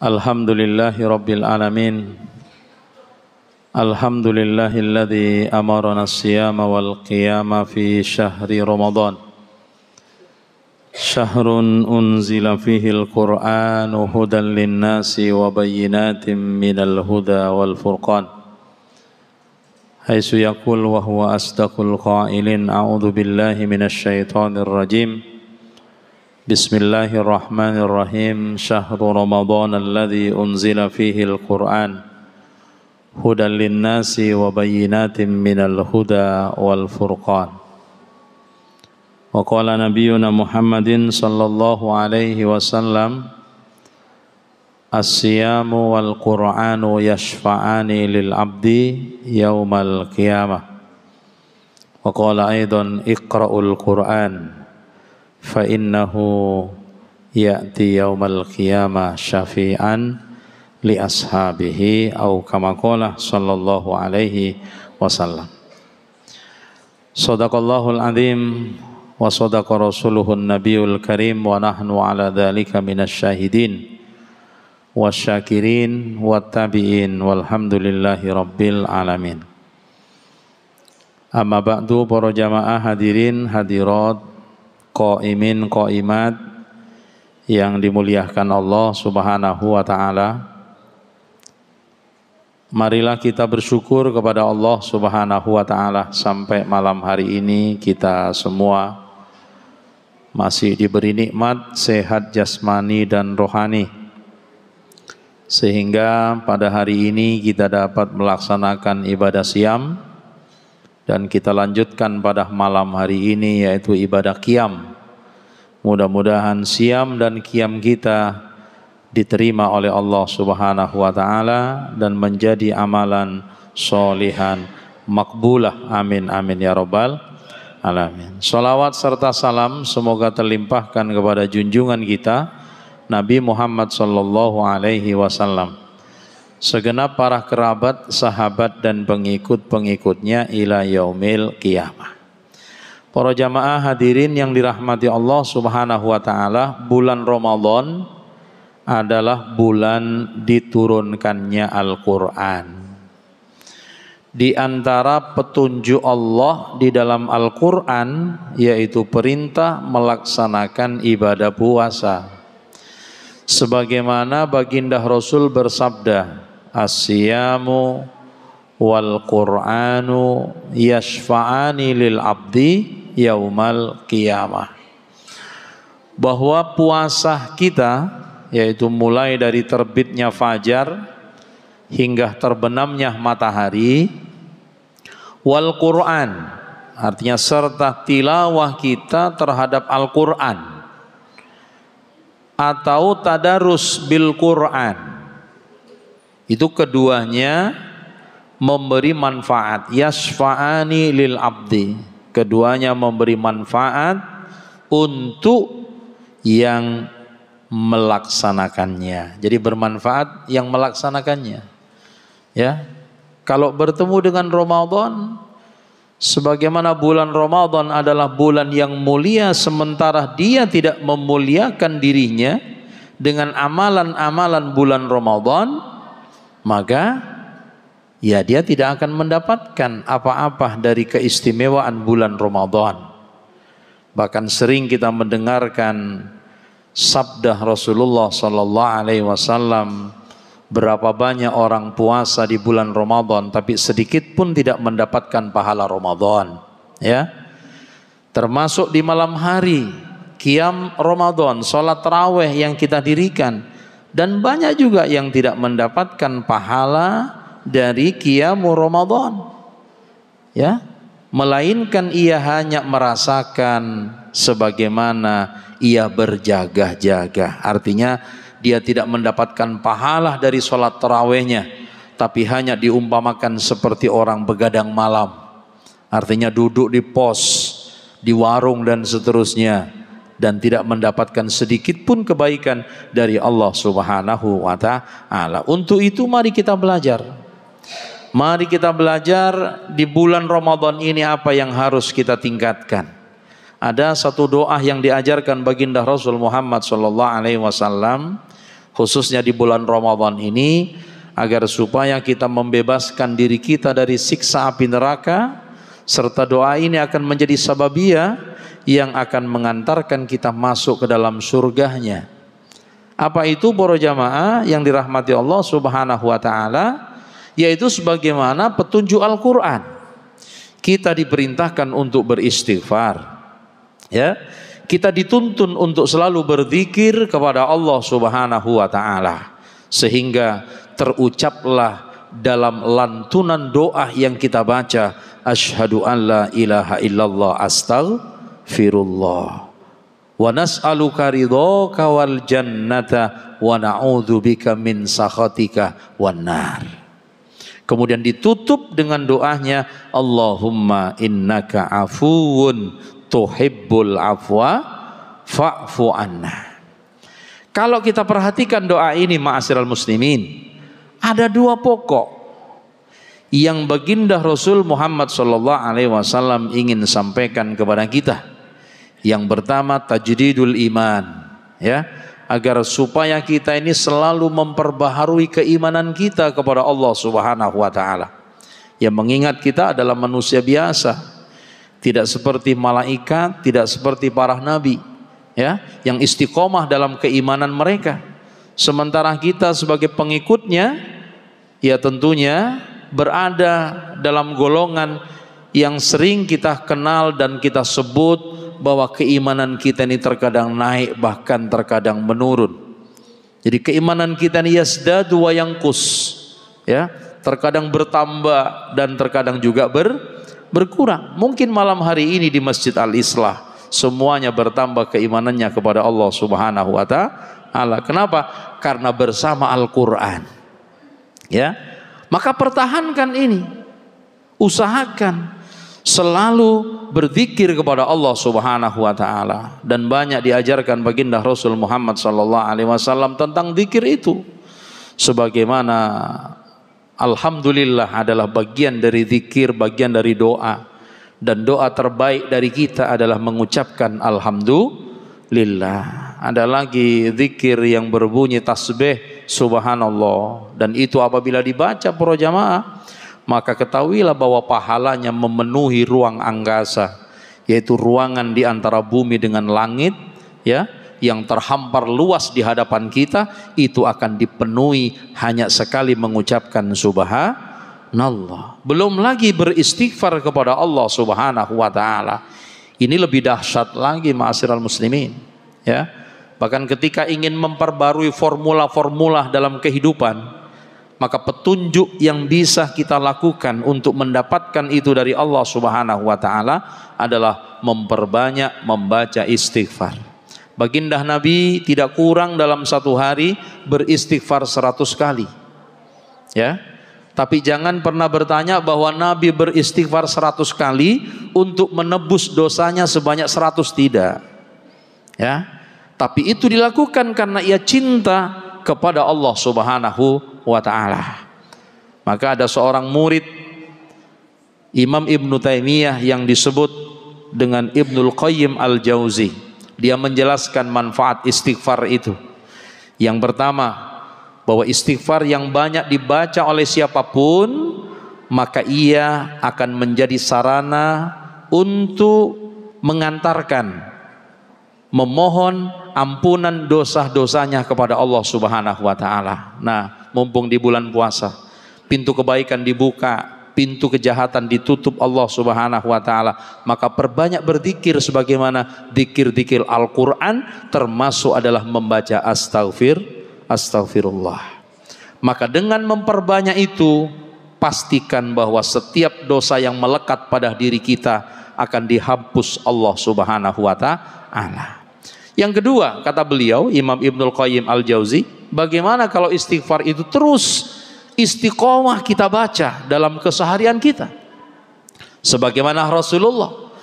Alhamdulillahi Rabbil Alamin. Alhamdulillahilladzi amarana as-siyama wal qiyama fi syahri Ramadan. Syahrun unzila fihi al-Qur'anu hudan lin-nasi wa bayyinatin minal huda wal furqan. Haitsu yaqul wa huwa asdaqul qailin a'udzu billahi minasy syaithanir rajim. Bismillahirrahmanirrahim. Syahrul Ramadan alladzi unzila fihi al-Qur'an hudan lin-nasi wa bayyinatin minal huda wal furqan. Wa qala nabiyyuna Muhammadin sallallahu alaihi wasallam, as-siyamu wal Qur'anu yashfa'ani lil 'abdi yaumal qiyamah. Wa qala aidan iqra'ul Qur'an fa innahu ya'ti yaumal qiyamah syafi'an li ashabihi au kama qala sallallahu alaihi wasallam. Shadaqallahul azim wa shadaqa rasuluhun nabiyul karim wa nahnu ala dzalika minasyahidin wasyakirin wattabi'in walhamdulillahi rabbil alamin. Amma ba'du, para jamaah hadirin hadirat, qaimin qaimat yang dimuliakan Allah Subhanahu wa taala. Marilah kita bersyukur kepada Allah Subhanahu wa taala sampai malam hari ini kita semua masih diberi nikmat sehat jasmani dan rohani, sehingga pada hari ini kita dapat melaksanakan ibadah siam. Dan kita lanjutkan pada malam hari ini yaitu ibadah qiyam. Mudah-mudahan siam dan qiyam kita diterima oleh Allah Subhanahu wa taala dan menjadi amalan sholihan makbulah. Amin amin ya rabbal alamin. Salawat serta salam semoga terlimpahkan kepada junjungan kita Nabi Muhammad sallallahu alaihi wasallam, segenap para kerabat, sahabat dan pengikut-pengikutnya ila yaumil qiyamah. Para jamaah hadirin yang dirahmati Allah Subhanahu wa taala, bulan Ramadan adalah bulan diturunkannya Al-Qur'an. Di antara petunjuk Allah di dalam Al-Qur'an yaitu perintah melaksanakan ibadah puasa. Sebagaimana baginda Rasul bersabda, as-siyamu wal Qur'anu yashfa'ani lil 'abdi yaumal qiyamah. Bahwa puasa kita yaitu mulai dari terbitnya fajar hingga terbenamnya matahari, wal Qur'an artinya serta tilawah kita terhadap Al-Qur'an atau tadarus bil Qur'an, itu keduanya memberi manfaat. Yashfa'ani lil 'abdi, keduanya memberi manfaat untuk yang melaksanakannya. Jadi bermanfaat yang melaksanakannya. Ya. Kalau bertemu dengan Ramadan, sebagaimana bulan Ramadan adalah bulan yang mulia, sementara dia tidak memuliakan dirinya dengan amalan-amalan bulan Ramadan, maka ya dia tidak akan mendapatkan apa-apa dari keistimewaan bulan Ramadan. Bahkan sering kita mendengarkan sabda Rasulullah sallallahu alaihi wasallam, berapa banyak orang puasa di bulan Ramadan tapi sedikit pun tidak mendapatkan pahala Ramadan, ya. Termasuk di malam hari qiyam Ramadan, salat tarawih yang kita dirikan, dan banyak juga yang tidak mendapatkan pahala dari qiyam Ramadan, ya, melainkan ia hanya merasakan sebagaimana ia berjaga-jaga. Artinya dia tidak mendapatkan pahala dari sholat tarawihnya, tapi hanya diumpamakan seperti orang begadang malam. Artinya duduk di pos, di warung dan seterusnya, dan tidak mendapatkan sedikit pun kebaikan dari Allah Subhanahu wa ta'ala. Untuk itu mari kita belajar. Mari kita belajar di bulan Ramadan ini apa yang harus kita tingkatkan. Ada satu doa yang diajarkan baginda Rasul Muhammad sallallahu alaihi wasallam khususnya di bulan Ramadan ini, agar supaya kita membebaskan diri kita dari siksa api neraka, serta doa ini akan menjadi sababiyah yang akan mengantarkan kita masuk ke dalam surganya. Apa itu para jamaah yang dirahmati Allah Subhanahu wa taala? Yaitu sebagaimana petunjuk Al-Qur'an. Kita diperintahkan untuk beristighfar. Ya. Kita dituntun untuk selalu berzikir kepada Allah Subhanahu wa taala, sehingga terucaplah dalam lantunan doa yang kita baca, asyhadu an la ilaha illallah astaghfirullah wa nas'aluka ridhaka wal jannata wa na'udzubika min sakhatika wan nar. Kemudian ditutup dengan doanya, Allahumma innaka afuwun tuhibbul afwa fa'fu anna. Kalau kita perhatikan doa ini ma'asyiral muslimin, ada dua pokok yang baginda Rasul Muhammad SAW ingin sampaikan kepada kita. Yang pertama, tajdidul iman, ya, agar supaya kita ini selalu memperbaharui keimanan kita kepada Allah Subhanahu wa taala. Yang mengingat kita adalah manusia biasa, tidak seperti malaikat, tidak seperti para nabi, ya, yang istiqomah dalam keimanan mereka. Sementara kita sebagai pengikutnya, ya tentunya berada dalam golongan yang sering kita kenal dan kita sebut bahwa keimanan kita ini terkadang naik, bahkan terkadang menurun. Jadi keimanan kita ini yasdadu wa yanqus, ya, terkadang bertambah dan terkadang juga berkurang. Mungkin malam hari ini di Masjid Al-Islah semuanya bertambah keimanannya kepada Allah Subhanahu wa taala. Kenapa? Karena bersama Al-Qur'an. Ya. Maka pertahankan ini. Usahakan selalu berzikir kepada Allah Subhanahu wa taala, dan banyak diajarkan baginda Rasul Muhammad sallallahu alaihi wasallam tentang zikir itu. Sebagaimana alhamdulillah adalah bagian dari zikir, bagian dari doa, dan doa terbaik dari kita adalah mengucapkan alhamdulillah. Ada lagi zikir yang berbunyi tasbih subhanallah, dan itu apabila dibaca para jamaah, maka ketahuilah bahwa pahalanya memenuhi ruang angkasa, yaitu ruangan di antara bumi dengan langit, ya, yang terhampar luas di hadapan kita, itu akan dipenuhi hanya sekali mengucapkan subhanallah. Belum lagi beristighfar kepada Allah Subhanahu wa taala. Ini lebih dahsyat lagi ma'asyiral muslimin, ya. Bahkan ketika ingin memperbarui formula-formula dalam kehidupan, maka petunjuk yang bisa kita lakukan untuk mendapatkan itu dari Allah Subhanahu wa taala adalah memperbanyak membaca istighfar. Baginda Nabi tidak kurang dalam satu hari beristighfar 100 kali. Ya. Tapi jangan pernah bertanya bahwa Nabi beristighfar 100 kali untuk menebus dosanya sebanyak 100, tidak. Ya. Tapi itu dilakukan karena ia cinta kepada Allah Subhanahu wa ta'ala. Maka ada seorang murid Imam Ibnu Taimiyah yang disebut dengan Ibnul Qayyim Al-Jauzi. Dia menjelaskan manfaat istighfar itu. Yang pertama, bahwa istighfar yang banyak dibaca oleh siapapun, maka ia akan menjadi sarana untuk mengantarkan, memohon ampunan dosa-dosanya kepada Allah Subhanahu wa taala. Nah, mumpung di bulan puasa, pintu kebaikan dibuka, pintu kejahatan ditutup Allah Subhanahu wa taala, maka perbanyak berzikir sebagaimana zikir-zikir Al-Qur'an, termasuk adalah membaca astagfirullah. Maka dengan memperbanyak itu, pastikan bahwa setiap dosa yang melekat pada diri kita akan dihapus Allah Subhanahu wa taala. Yang kedua, kata beliau Imam Ibnul Qayyim Al-Jauzi, bagaimana kalau istighfar itu terus istiqomah kita baca dalam keseharian kita, sebagaimana Rasulullah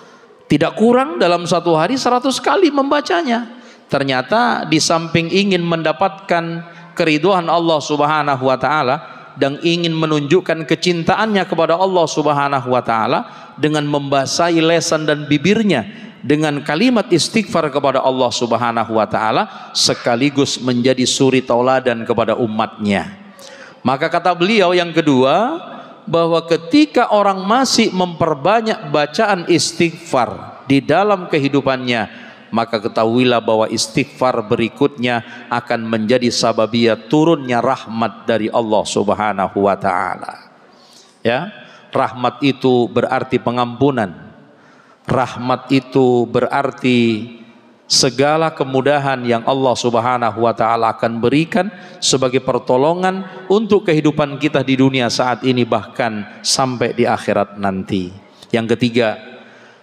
tidak kurang dalam satu hari 100 kali membacanya. Ternyata di samping ingin mendapatkan keridhaan Allah Subhanahu wa taala dan ingin menunjukkan kecintaannya kepada Allah Subhanahu wa taala, dengan membasahi lesan dan bibirnya dengan kalimat istighfar kepada Allah Subhanahu wa taala sekaligus menjadi suri tauladan kepada umatnya. Maka kata beliau yang kedua, bahwa ketika orang masih memperbanyak bacaan istighfar di dalam kehidupannya, maka ketahuilah bahwa istighfar berikutnya akan menjadi sababiyah turunnya rahmat dari Allah Subhanahu wa taala. Ya, rahmat itu berarti pengampunan. Rahmat itu berarti segala kemudahan yang Allah Subhanahu wa taala akan berikan sebagai pertolongan untuk kehidupan kita di dunia saat ini bahkan sampai di akhirat nanti. Yang ketiga,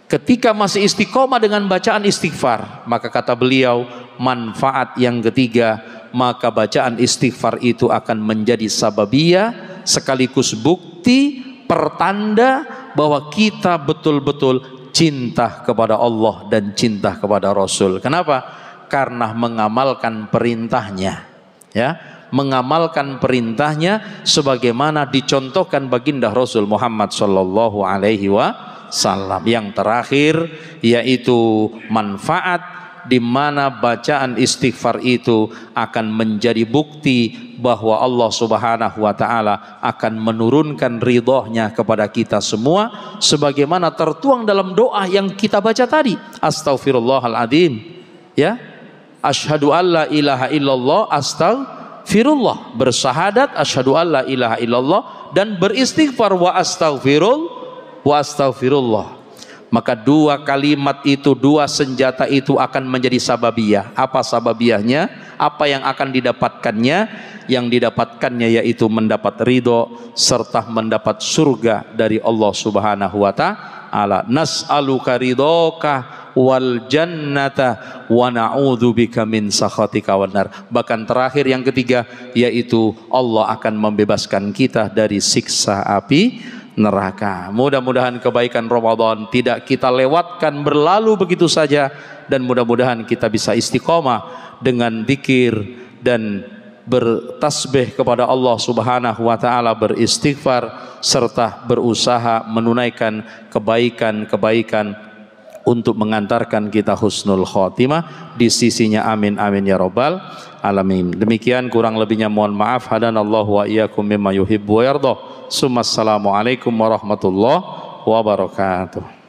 ketika masih istiqomah dengan bacaan istighfar, maka kata beliau, manfaat yang ketiga, maka bacaan istighfar itu akan menjadi sababiyah sekaligus bukti pertanda bahwa kita betul-betul cinta kepada Allah dan cinta kepada Rasul. Kenapa? Karena mengamalkan perintahnya, ya, mengamalkan perintahnya sebagaimana dicontohkan baginda Rasul Muhammad sallallahu alaihi wasallam. Yang terakhir yaitu manfaat di mana bacaan istighfar itu akan menjadi bukti bahwa Allah Subhanahu wa taala akan menurunkan ridhonya kepada kita semua sebagaimana tertuang dalam doa yang kita baca tadi. Astaghfirullahaladzim, ya, asyhadu alla ilaha illallah, astaghfirullah, bersyahadat asyhadu alla ilaha illallah dan beristighfar wa astaghfirullah. Maka dua kalimat itu, dua senjata itu akan menjadi sababiyah. Apa sababiyahnya? Apa yang akan didapatkannya? Yang didapatkannya yaitu mendapat ridho serta mendapat surga dari Allah Subhanahu wa taala. Nas'aluka ridhoka wal jannata wa na'udzubika min sakhatika wan nar. Bahkan terakhir yang ketiga yaitu Allah akan membebaskan kita dari siksa api neraka. Mudah-mudahan kebaikan Ramadan tidak kita lewatkan berlalu begitu saja, dan mudah-mudahan kita bisa istiqomah dengan zikir dan bertasbih kepada Allah Subhanahu wa taala, beristighfar serta berusaha menunaikan kebaikan-kebaikan untuk mengantarkan kita husnul khotimah di sisinya. Amin amin ya rabbal alamin. Demikian kurang lebihnya mohon maaf. Hadanallahu wa iyyakum mimma yuhibbu wa yardah. Assalamualaikum warahmatullahi wabarakatuh.